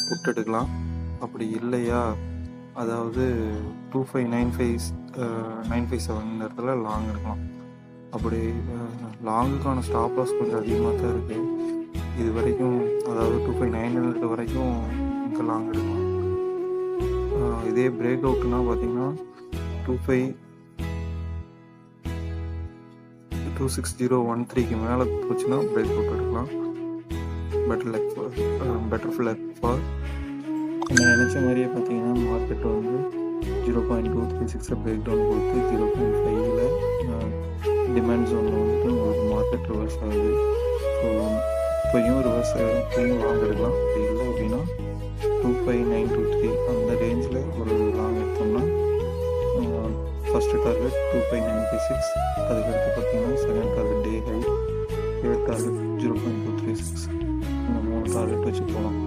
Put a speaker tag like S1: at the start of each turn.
S1: Put எடுக்கலாம். அப்படி இல்லையா, அதாவது 2595 இடத்துல லாங் எடுக்கலாம். அப்படி லாங்குக்கான ஸ்டாப் லாஸ் கொஞ்சம் அதிகமாக தான் இருக்குது. இது வரைக்கும், அதாவது 25900 வரைக்கும் இங்கே லாங் எடுக்கலாம். இதே பிரேக் அவுட்னா பார்த்தீங்கன்னா 26013க்கு மேலே போச்சுன்னா பிரேக் அவுட் எடுக்கலாம். பெட்டர் ஃபார் நம்ம நினச்ச மாதிரியே பார்த்தீங்கன்னா மார்க்கெட் வந்து 0.236 பிரேக் டவுன் கொடுத்து 0.5ல் டிமாண்ட் ஜோனில் வந்துட்டு உங்களுக்கு மார்க்கெட் ரிவர்ஸ் ஆகுது. ஸோ இப்போயும் ரிவர்ஸ் ஆகிடும், இப்போயும் லாங் எடுக்கலாம். அப்படி இல்லை அப்படின்னா 25923 அந்த ரேஞ்சில் ஒரு லாங் எடுத்தோம்னா ஃபஸ்ட்டு டார்கெட் 25956, அதுக்கடுத்து பார்த்தீங்கன்னா செகண்ட் டார்கெட் டே ஹை, தேர்ட் டார்கெட் 0.236, இந்த 3 டார்கெட் வச்சு போகலாம்.